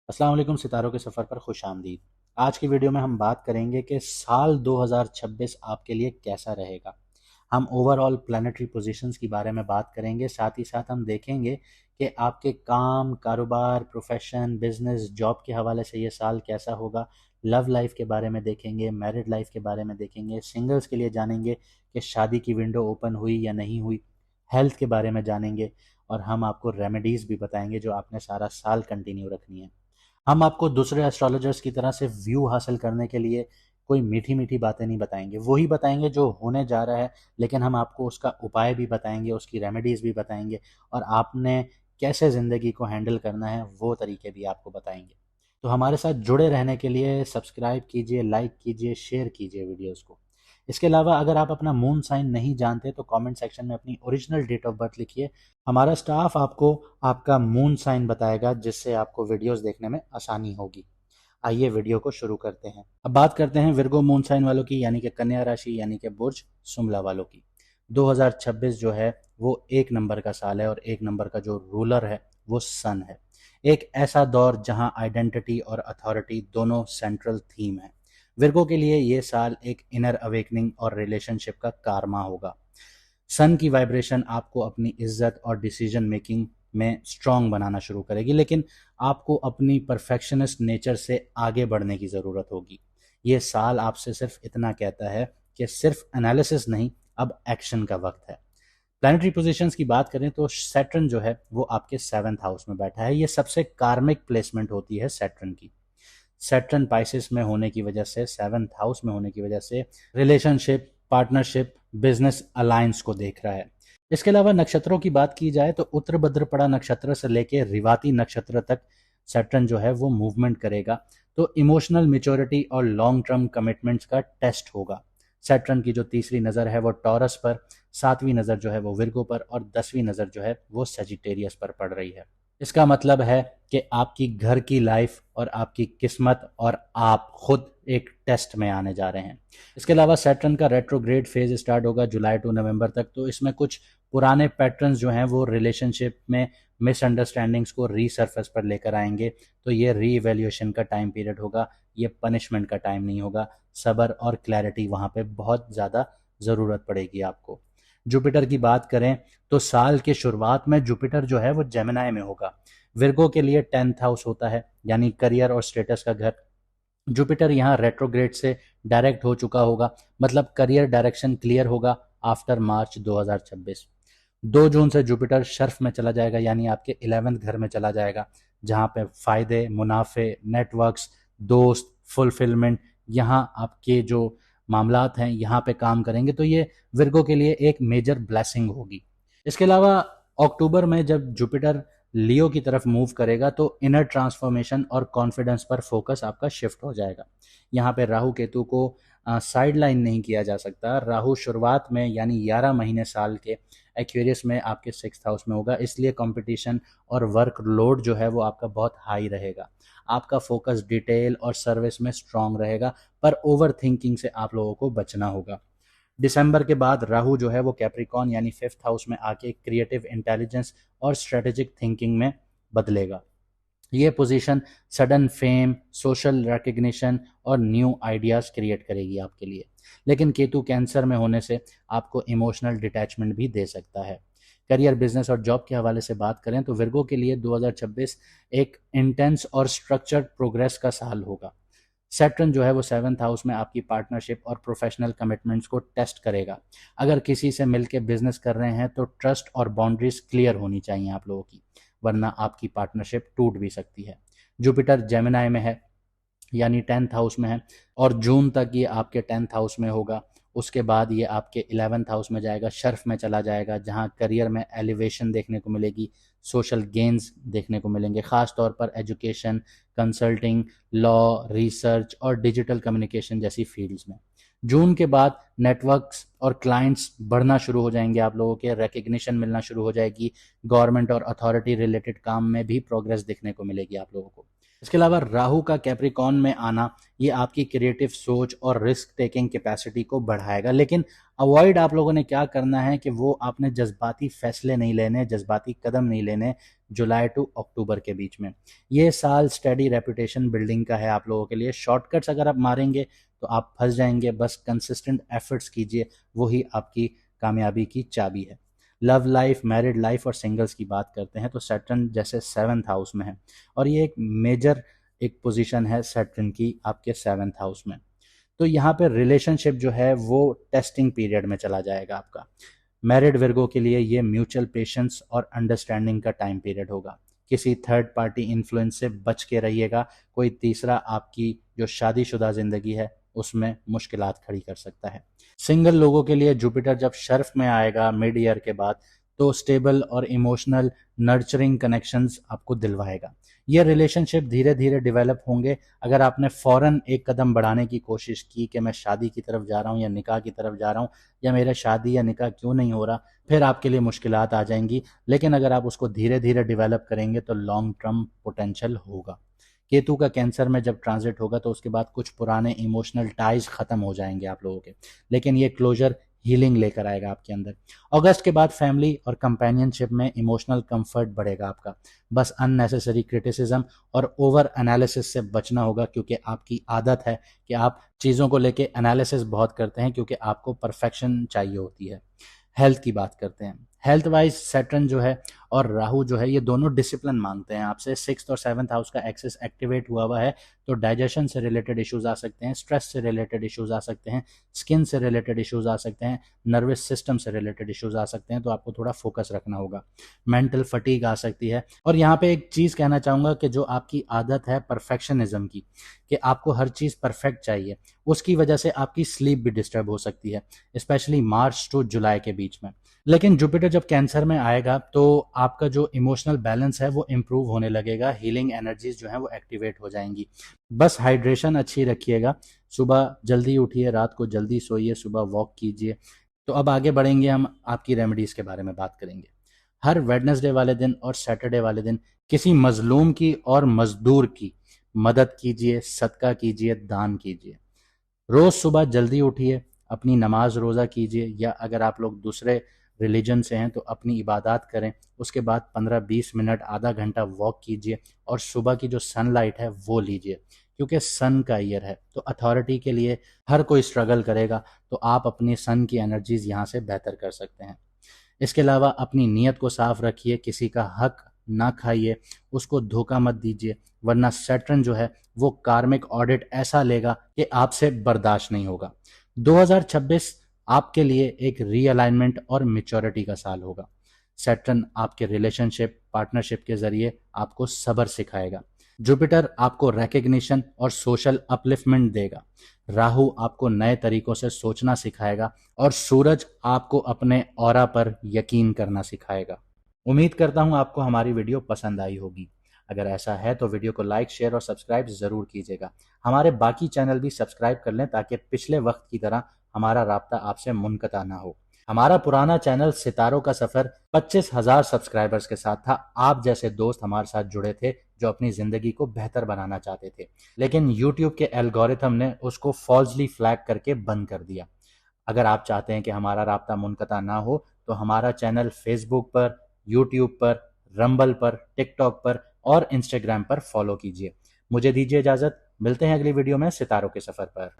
अस्सलाम वालेकुम सितारों के सफ़र पर खुश आमदीद। आज की वीडियो में हम बात करेंगे कि साल 2026 आपके लिए कैसा रहेगा। हम ओवरऑल प्लानिटरी पोजीशंस के बारे में बात करेंगे, साथ ही साथ हम देखेंगे कि आपके काम, कारोबार, प्रोफेशन, बिजनेस, जॉब के हवाले से ये साल कैसा होगा। लव लाइफ के बारे में देखेंगे, मैरिड लाइफ के बारे में देखेंगे, सिंगल्स के लिए जानेंगे कि शादी की विंडो ओपन हुई या नहीं हुई, हेल्थ के बारे में जानेंगे और हम आपको रेमेडीज़ भी बताएंगे जो आपने सारा साल कंटिन्यू रखनी है। हम आपको दूसरे एस्ट्रोलॉजर्स की तरह से व्यू हासिल करने के लिए कोई मीठी मीठी बातें नहीं बताएंगे, वही बताएंगे जो होने जा रहा है, लेकिन हम आपको उसका उपाय भी बताएंगे, उसकी रेमेडीज़ भी बताएंगे और आपने कैसे ज़िंदगी को हैंडल करना है वो तरीके भी आपको बताएंगे। तो हमारे साथ जुड़े रहने के लिए सब्सक्राइब कीजिए, लाइक कीजिए, शेयर कीजिए वीडियोज़ को। इसके अलावा अगर आप अपना मून साइन नहीं जानते तो कमेंट सेक्शन में अपनी ओरिजिनल डेट ऑफ बर्थ लिखिए। हमारा स्टाफ आपको आपका मून साइन बताएगा, जिससे आपको वीडियोस देखने में आसानी होगी। आइए वीडियो को शुरू करते हैं। अब बात करते हैं विर्गो मून साइन वालों की, यानी कि कन्या राशि यानी कि बुर्ज शुमला वालों की। 2026 जो है वो एक नंबर का साल है और एक नंबर का जो रूलर है वो सन है। एक ऐसा दौर जहां आइडेंटिटी और अथॉरिटी दोनों सेंट्रल थीम है। विर्गो के लिए ये साल एक इनर अवेकनिंग और रिलेशनशिप का कारमा होगा। सन की वाइब्रेशन आपको अपनी इज्जत और डिसीजन मेकिंग में स्ट्रांग बनाना शुरू करेगी, लेकिन आपको अपनी परफेक्शनिस्ट नेचर से आगे बढ़ने की ज़रूरत होगी। ये साल आपसे सिर्फ इतना कहता है कि सिर्फ एनालिसिस नहीं, अब एक्शन का वक्त है। प्लानिटरी पोजीशंस की बात करें तो सैटर्न जो है वो आपके 7th हाउस में बैठा है। ये सबसे कार्मिक प्लेसमेंट होती है सैटर्न की। सैटर्न पाइसिस में होने की वजह से, 7th हाउस में होने की वजह से रिलेशनशिप, पार्टनरशिप, बिजनेस अलायंस को देख रहा है। इसके अलावा नक्षत्रों की बात की जाए तो उत्तर भद्रपड़ा नक्षत्र से लेके रिवाती नक्षत्र तक सैटर्न जो है वो मूवमेंट करेगा। तो इमोशनल मेच्योरिटी और लॉन्ग टर्म कमिटमेंट्स का टेस्ट होगा। सैटर्न की जो तीसरी नज़र है वो टॉरस पर, 7वीं नज़र जो है वो विर्गो पर और 10वीं नज़र जो है वो सेजिटेरियस पर पड़ रही है। इसका मतलब है कि आपकी घर की लाइफ और आपकी किस्मत और आप खुद एक टेस्ट में आने जा रहे हैं। इसके अलावा सैटर्न का रेट्रोग्रेड फेज स्टार्ट होगा जुलाई टू नवंबर तक। तो इसमें कुछ पुराने पैटर्न्स जो हैं वो रिलेशनशिप में मिसअंडरस्टैंडिंग्स को रीसर्फेस पर लेकर आएंगे। तो ये री इवेल्यूएशन का टाइम पीरियड होगा, ये पनिशमेंट का टाइम नहीं होगा। सब्र और क्लैरिटी वहाँ पे बहुत ज़्यादा ज़रूरत पड़ेगी आपको। जुपिटर की बात करें तो साल के शुरुआत में जुपिटर जो है वो जेमिनाई में होगा। विर्गो के लिए 10th हाउस होता है, यानी करियर और स्टेटस का घर। जुपिटर यहाँ रेट्रोग्रेड से डायरेक्ट हो चुका होगा, मतलब करियर डायरेक्शन क्लियर होगा आफ्टर मार्च 2026। 2 जून से जुपिटर शर्फ में चला जाएगा, यानी आपके 11th घर में चला जाएगा, जहाँ पे फायदे, मुनाफे, नेटवर्क्स, दोस्त, फुलफिलमेंट, यहाँ आपके जो मामलात हैं यहाँ पे काम करेंगे। तो ये विर्गो के लिए एक मेजर ब्लेसिंग होगी। इसके अलावा अक्टूबर में जब जुपिटर लियो की तरफ मूव करेगा तो इनर ट्रांसफॉर्मेशन और कॉन्फिडेंस पर फोकस आपका शिफ्ट हो जाएगा। यहाँ पे राहु केतु को साइड लाइन नहीं किया जा सकता। राहु शुरुआत में यानी 11 महीने साल के एक्वेरियस में आपके 6th हाउस में होगा, इसलिए कंपटीशन और वर्क लोड जो है वो आपका बहुत हाई रहेगा। आपका फोकस डिटेल और सर्विस में स्ट्रांग रहेगा, पर ओवर थिंकिंग से आप लोगों को बचना होगा। दिसंबर के बाद राहु जो है वो कैप्रिकॉन यानी 5th हाउस में आके क्रिएटिव इंटेलिजेंस और स्ट्रेटेजिक थिंकिंग में बदलेगा। ये position sudden fame, social recognition और न्यू आइडियाज़ क्रिएट करेगी आपके लिए। लेकिन केतु कैंसर में होने से आपको इमोशनल डिटैचमेंट भी दे सकता है। करियर, बिजनेस और जॉब के हवाले से बात करें तो विर्गो के लिए 2026 एक इंटेंस और स्ट्रक्चर्ड प्रोग्रेस का साल होगा। सैटर्न जो है वो 7th हाउस में आपकी पार्टनरशिप और प्रोफेशनल कमिटमेंट्स को टेस्ट करेगा। अगर किसी से मिलकर बिजनेस कर रहे हैं तो ट्रस्ट और बाउंड्रीज क्लियर होनी चाहिए आप लोगों की, वरना आपकी पार्टनरशिप टूट भी सकती है। जुपिटर जेमिनाई में है, यानी 10th हाउस में है, और जून तक ये आपके 10th हाउस में होगा। उसके बाद ये आपके 11th हाउस में जाएगा, शर्फ में चला जाएगा, जहाँ करियर में एलिवेशन देखने को मिलेगी, सोशल गेन्स देखने को मिलेंगे, ख़ास तौर पर एजुकेशन, कंसल्टिंग, लॉ, रिसर्च और डिजिटल कम्युनिकेशन जैसी फील्ड्स में। जून के बाद नेटवर्क्स और क्लाइंट्स बढ़ना शुरू हो जाएंगे, आप लोगों के रिकग्निशन मिलना शुरू हो जाएगी। गवर्नमेंट और अथॉरिटी रिलेटेड काम में भी प्रोग्रेस देखने को मिलेगी आप लोगों को। इसके अलावा राहु का कैप्रिकॉन में आना ये आपकी क्रिएटिव सोच और रिस्क टेकिंग कैपेसिटी को बढ़ाएगा, लेकिन अवॉइड आप लोगों ने क्या करना है कि वो आपने जज्बाती फैसले नहीं लेने, जज्बाती कदम नहीं लेने। जुलाई टू अक्टूबर के बीच में। ये साल स्टडी रेपुटेशन बिल्डिंग का है आप लोगों के लिए। शॉर्टकट्स अगर आप मारेंगे तो आप फंस जाएंगे। बस कंसिस्टेंट एफर्ट्स कीजिए, वही आपकी कामयाबी की चाबी है। लव लाइफ, मैरिड लाइफ और सिंगल्स की बात करते हैं तो सैटर्न जैसे 7th हाउस में है, और ये एक मेजर एक पोजीशन है सैटर्न की आपके 7th हाउस में। तो यहाँ पे रिलेशनशिप जो है वो टेस्टिंग पीरियड में चला जाएगा आपका। मैरिड वर्गों के लिए ये म्यूचुअल पेशेंस और अंडरस्टैंडिंग का टाइम पीरियड होगा। किसी थर्ड पार्टी इन्फ्लुएंस से बच के रहिएगा। कोई तीसरा आपकी जो शादीशुदा जिंदगी है उसमें मुश्किलात खड़ी कर सकता है। सिंगल लोगों के लिए जुपिटर जब शर्फ में आएगा मिड ईयर के बाद, तो स्टेबल और इमोशनल नर्चरिंग कनेक्शंस आपको दिलवाएगा। ये रिलेशनशिप धीरे धीरे डेवलप होंगे। अगर आपने फौरन एक कदम बढ़ाने की कोशिश की कि मैं शादी की तरफ जा रहा हूँ या निकाह की तरफ जा रहा हूँ, या मेरा शादी या निकाह क्यों नहीं हो रहा, फिर आपके लिए मुश्किलात आ जाएंगी। लेकिन अगर आप उसको धीरे धीरे डेवलप करेंगे तो लॉन्ग टर्म पोटेंशियल होगा। केतु का कैंसर में जब ट्रांजिट होगा तो उसके बाद कुछ पुराने इमोशनल टाइज खत्म हो जाएंगे आप लोगों के, लेकिन ये क्लोजर हीलिंग लेकर आएगा आपके अंदर। अगस्त के बाद फैमिली और कंपेनियनशिप में इमोशनल कंफर्ट बढ़ेगा आपका। बस अननेसेसरी क्रिटिसिज्म और ओवर एनालिसिस से बचना होगा, क्योंकि आपकी आदत है कि आप चीज़ों को लेके एनालिसिस बहुत करते हैं, क्योंकि आपको परफेक्शन चाहिए होती है। हेल्थ की बात करते हैं। हेल्थ वाइज सैटर्न जो है और राहु जो है ये दोनों डिसिप्लिन मांगते हैं आपसे। 6th और 7th हाउस का एक्सेस एक्टिवेट हुआ है तो डाइजेशन से रिलेटेड इश्यूज आ सकते हैं, स्ट्रेस से रिलेटेड इश्यूज आ सकते हैं, स्किन से रिलेटेड इश्यूज आ सकते हैं, नर्वस सिस्टम से रिलेटेड इश्यूज आ सकते हैं। तो आपको थोड़ा फोकस रखना होगा। मेंटल फटीग आ सकती है। और यहाँ पे एक चीज़ कहना चाहूँगा कि जो आपकी आदत है परफेक्शनिज्म की, कि आपको हर चीज़ परफेक्ट चाहिए, उसकी वजह से आपकी स्लीप भी डिस्टर्ब हो सकती है, स्पेशली मार्च टू जुलाई के बीच में। लेकिन जुपिटर जब कैंसर में आएगा तो आपका जो इमोशनल बैलेंस है वो इम्प्रूव होने लगेगा। हीलिंग एनर्जीज जो हैं वो एक्टिवेट हो जाएंगी। बस हाइड्रेशन अच्छी रखिएगा। सुबह जल्दी उठिए, रात को जल्दी सोइए, सुबह वॉक कीजिए। तो अब आगे बढ़ेंगे, हम आपकी रेमेडीज के बारे में बात करेंगे। हर वेडनेसडे वाले दिन और सैटरडे वाले दिन किसी मजलूम की और मजदूर की मदद कीजिए, सदका कीजिए, दान कीजिए। रोज सुबह जल्दी उठिए, अपनी नमाज रोज़ा कीजिए, या अगर आप लोग दूसरे रिलीजन से हैं तो अपनी इबादत करें। उसके बाद 15-20 मिनट आधा घंटा वॉक कीजिए, और सुबह की जो सनलाइट है वो लीजिए, क्योंकि सन का ईयर है तो अथॉरिटी के लिए हर कोई स्ट्रगल करेगा। तो आप अपनी सन की एनर्जीज यहाँ से बेहतर कर सकते हैं। इसके अलावा अपनी नीयत को साफ रखिए, किसी का हक ना खाइए, उसको धोखा मत दीजिए, वरना सैटर्न जो है वो कार्मिक ऑडिट ऐसा लेगा कि आपसे बर्दाश्त नहीं होगा। 2026 आपके लिए एक रीअलाइनमेंट और मेच्योरिटी का साल होगा। सैटर्न आपके रिलेशनशिप पार्टनरशिप के जरिए आपको सब्र सिखाएगा। जुपिटर आपको रिकग्निशन और सोशल अपलिफ्टमेंट देगा। राहु आपको नए तरीकों से सोचना सिखाएगा, और सूरज आपको अपने ऑरा पर यकीन करना सिखाएगा। उम्मीद करता हूं आपको हमारी वीडियो पसंद आई होगी। अगर ऐसा है तो वीडियो को लाइक, शेयर और सब्सक्राइब जरूर कीजिएगा। हमारे बाकी चैनल भी सब्सक्राइब कर लें ताकि पिछले वक्त की तरह हमारा राब्ता आपसे मुनक़ता ना हो। हमारा पुराना चैनल सितारों का सफर 25,000 सब्सक्राइबर्स के साथ था। आप जैसे दोस्त हमारे साथ जुड़े थे जो अपनी जिंदगी को बेहतर बनाना चाहते थे, लेकिन यूट्यूब के एल्गोरिथम ने उसको फॉल्सली फ्लैग करके बंद कर दिया। अगर आप चाहते हैं कि हमारा राब्ता मुनक़ता ना हो तो हमारा चैनल फेसबुक पर, यूट्यूब पर, रंबल पर, टिकटॉक पर और इंस्टाग्राम पर फॉलो कीजिए। मुझे दीजिए इजाजत। मिलते हैं अगली वीडियो में सितारों के सफर पर।